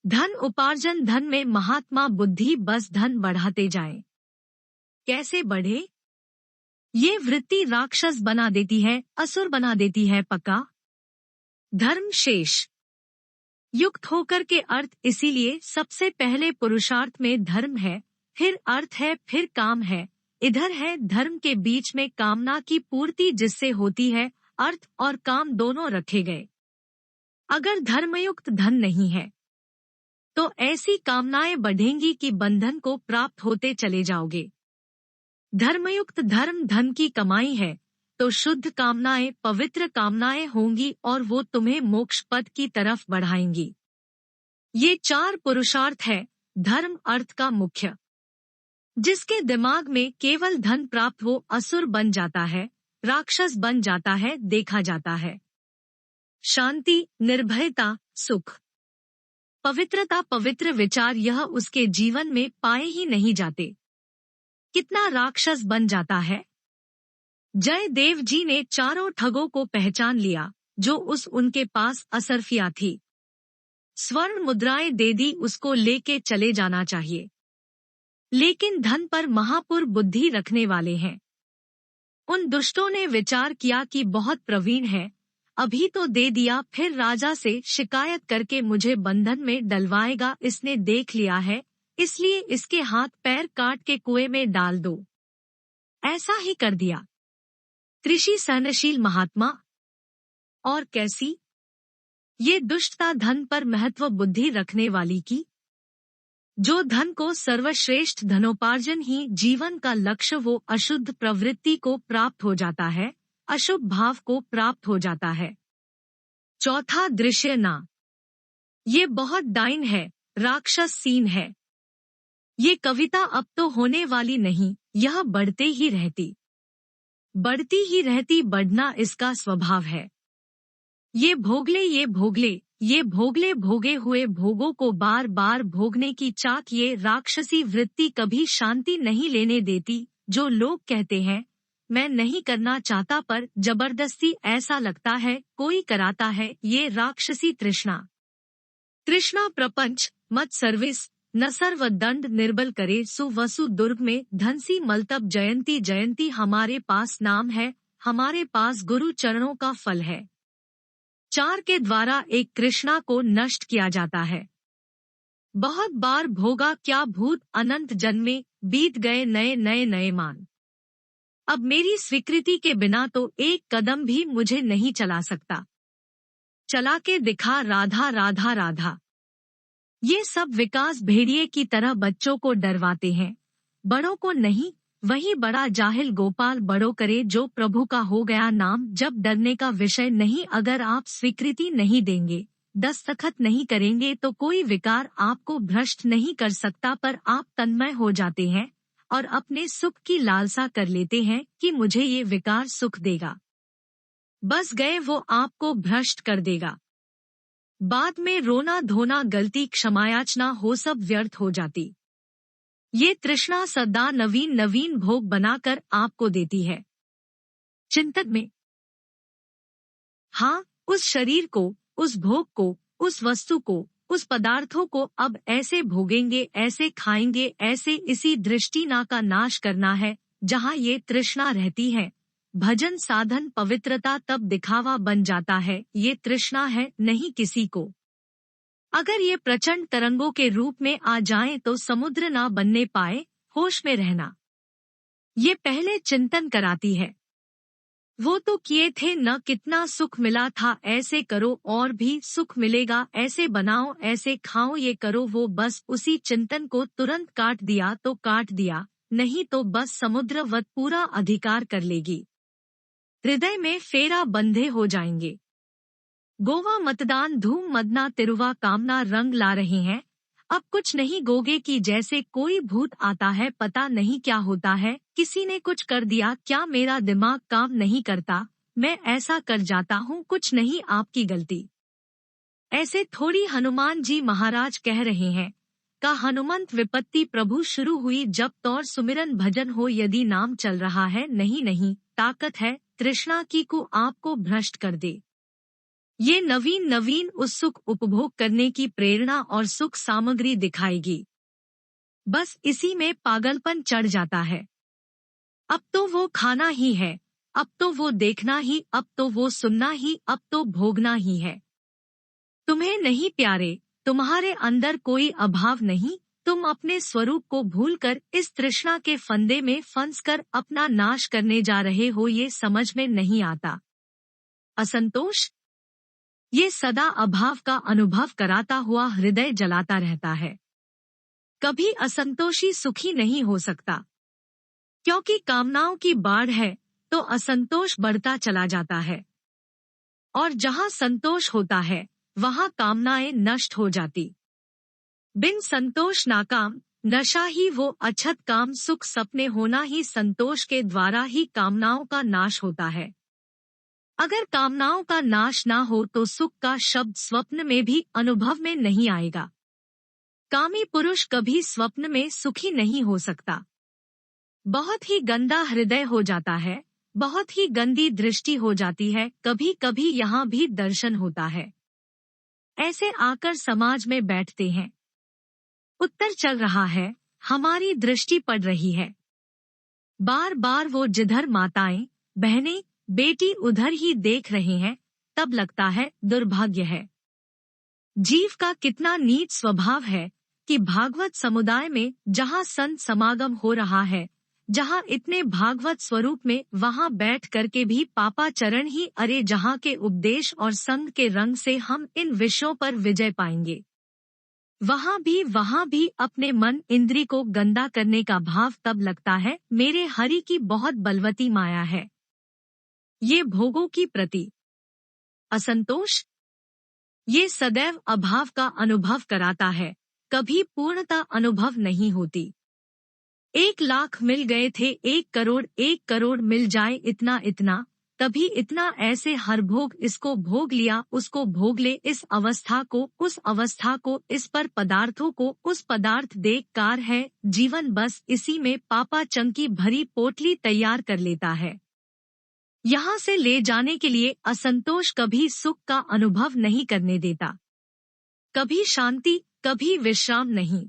धन उपार्जन धन में महात्मा बुद्धि बस धन बढ़ाते जाएं। कैसे बढ़े? ये वृत्ति राक्षस बना देती है, असुर बना देती है पक्का। धर्म शेष युक्त होकर के अर्थ, इसीलिए सबसे पहले पुरुषार्थ में धर्म है, फिर अर्थ है, फिर काम है। इधर है धर्म के बीच में कामना की पूर्ति जिससे होती है अर्थ और काम दोनों रखे गए। अगर धर्मयुक्त धन नहीं है तो ऐसी कामनाएं बढ़ेंगी कि बंधन को प्राप्त होते चले जाओगे। धर्मयुक्त धर्म धन की कमाई है तो शुद्ध कामनाएं, पवित्र कामनाएं होंगी और वो तुम्हें मोक्ष पद की तरफ बढ़ाएंगी। ये 4 पुरुषार्थ है धर्म अर्थ का मुख्य। जिसके दिमाग में केवल धन प्राप्त हो असुर बन जाता है, राक्षस बन जाता है, देखा जाता है। शांति, निर्भयता, सुख, पवित्रता, पवित्र विचार यह उसके जीवन में पाए ही नहीं जाते। कितना राक्षस बन जाता है। जयदेव जी ने चारों ठगों को पहचान लिया जो उनके पास असरफिया थी। स्वर्ण मुद्राएं दे दी, उसको लेके चले जाना चाहिए। लेकिन धन पर महापुर बुद्धि रखने वाले हैं। उन दुष्टों ने विचार किया कि बहुत प्रवीण है, अभी तो दे दिया, फिर राजा से शिकायत करके मुझे बंधन में डलवाएगा, इसने देख लिया है, इसलिए इसके हाथ पैर काट के कुएं में डाल दो। ऐसा ही कर दिया। कृषि सहनशील महात्मा। और कैसी? ये दुष्टता धन पर महत्व बुद्धि रखने वाली की। जो धन को सर्वश्रेष्ठ धनोपार्जन ही जीवन का लक्ष्य, वो अशुद्ध प्रवृत्ति को प्राप्त हो जाता है, अशुभ भाव को प्राप्त हो जाता है। चौथा दृश्य ना। ये बहुत डाइन है, राक्षस सीन है। ये कविता अब तो होने वाली नहीं, यह बढ़ते ही रहती, बढ़ती ही रहती, बढ़ना इसका स्वभाव है। ये भोगले, ये भोगले, ये भोगले, भोगे हुए भोगों को बार बार भोगने की चाक, ये राक्षसी वृत्ति कभी शांति नहीं लेने देती। जो लोग कहते हैं मैं नहीं करना चाहता पर जबरदस्ती ऐसा लगता है कोई कराता है, ये राक्षसी तृष्णा। तृष्णा प्रपंच मत सर्विस न सर्व दंड निर्बल करे सुवसु दुर्ग में धनसी मलतब जयंती जयंती। हमारे पास नाम है, हमारे पास गुरु चरणों का फल है। 4 के द्वारा एक कृष्णा को नष्ट किया जाता है। बहुत बार भोगा क्या भूत अनंत जन्मे, बीत गए नए नए नए मान। अब मेरी स्वीकृति के बिना तो एक कदम भी मुझे नहीं चला सकता। चला के दिखा राधा राधा राधा। ये सब विकास भेड़िए की तरह बच्चों को डरवाते हैं, बड़ों को नहीं। वही बड़ा जाहिल गोपाल बड़ों करे जो प्रभु का हो गया नाम। जब डरने का विषय नहीं, अगर आप स्वीकृति नहीं देंगे, दस्तखत नहीं करेंगे तो कोई विकार आपको भ्रष्ट नहीं कर सकता। पर आप तन्मय हो जाते हैं और अपने सुख की लालसा कर लेते हैं कि मुझे ये विकार सुख देगा। बस गए, वो आपको भ्रष्ट कर देगा। बाद में रोना धोना, गलती क्षमायाचना हो, सब व्यर्थ हो जाती। ये तृष्णा सदा नवीन नवीन भोग बनाकर आपको देती है। चिंतन में हाँ, उस शरीर को, उस भोग को, उस वस्तु को, उस पदार्थों को अब ऐसे भोगेंगे, ऐसे खाएंगे, ऐसे इसी दृष्टिना का नाश करना है जहाँ ये तृष्णा रहती है। भजन साधन पवित्रता तब दिखावा बन जाता है। ये तृष्णा है नहीं किसी को। अगर ये प्रचंड तरंगों के रूप में आ जाएं तो समुद्र ना बनने पाए। होश में रहना ये पहले चिंतन कराती है। वो तो किए थे न, कितना सुख मिला था, ऐसे करो और भी सुख मिलेगा, ऐसे बनाओ, ऐसे खाओ, ये करो, वो बस उसी चिंतन को तुरंत काट दिया तो काट दिया, नहीं तो बस समुद्रवत पूरा अधिकार कर लेगी। हृदय में फेरा बंधे हो जाएंगे। गोवा मतदान धूम मदना तिरुवा कामना रंग ला रहे हैं। अब कुछ नहीं गोगे कि जैसे कोई भूत आता है, पता नहीं क्या होता है, किसी ने कुछ कर दिया क्या, मेरा दिमाग काम नहीं करता, मैं ऐसा कर जाता हूँ, कुछ नहीं आपकी गलती। ऐसे थोड़ी हनुमान जी महाराज कह रहे हैं। का हनुमंत विपत्ति प्रभु शुरू हुई जब तौर सुमिरन भजन हो, यदि नाम चल रहा है, नहीं नहीं ताकत है तृष्णा की को आपको भ्रष्ट कर दे। ये नवीन नवीन उस सुख उपभोग करने की प्रेरणा और सुख सामग्री दिखाएगी। बस इसी में पागलपन चढ़ जाता है। अब तो वो खाना ही है, अब तो वो देखना ही, अब तो वो सुनना ही, अब तो भोगना ही है। तुम्हें नहीं प्यारे, तुम्हारे अंदर कोई अभाव नहीं, तुम अपने स्वरूप को भूलकर इस तृष्णा के फंदे में फंसकर अपना नाश करने जा रहे हो, ये समझ में नहीं आता। असंतोष, ये सदा अभाव का अनुभव कराता हुआ हृदय जलाता रहता है। कभी असंतोषी सुखी नहीं हो सकता, क्योंकि कामनाओं की बाढ़ है तो असंतोष बढ़ता चला जाता है, और जहाँ संतोष होता है वहाँ कामनाएं नष्ट हो जाती। बिन संतोष नाकाम, नशा ही वो अछत काम, सुख सपने होना ही संतोष के द्वारा ही कामनाओं का नाश होता है। अगर कामनाओं का नाश ना हो तो सुख का शब्द स्वप्न में भी अनुभव में नहीं आएगा। कामी पुरुष कभी स्वप्न में सुखी नहीं हो सकता। बहुत ही गंदा हृदय हो जाता है, बहुत ही गंदी दृष्टि हो जाती है, कभी कभी यहाँ भी दर्शन होता है। ऐसे आकर समाज में बैठते हैं। उत्तर चल रहा है, हमारी दृष्टि पड़ रही है। बार बार वो जिधर माताएं, बहनें, बेटी उधर ही देख रहे हैं, तब लगता है दुर्भाग्य है। जीव का कितना नीच स्वभाव है कि भागवत समुदाय में जहाँ संत समागम हो रहा है, जहाँ इतने भागवत स्वरूप में, वहाँ बैठ करके भी पापाचरण ही, अरे जहाँ के उपदेश और संग के रंग से हम इन विषयों पर विजय पाएंगे, वहाँ भी अपने मन इंद्री को गंदा करने का भाव तब लगता है मेरे हरि की बहुत बलवती माया है। ये भोगों की प्रति असंतोष, ये सदैव अभाव का अनुभव कराता है, कभी पूर्णता अनुभव नहीं होती। 1,00,000 मिल गए थे 1 करोड़ मिल जाए इतना इतना, तभी इतना, ऐसे हर भोग, इसको भोग लिया, उसको भोग ले, इस अवस्था को, उस अवस्था को, इस पर पदार्थों को, उस पदार्थ देख कार है जीवन, बस इसी में पापा चंकी भरी पोटली तैयार कर लेता है। यहाँ से ले जाने के लिए असंतोष कभी सुख का अनुभव नहीं करने देता, कभी शांति, कभी विश्राम नहीं।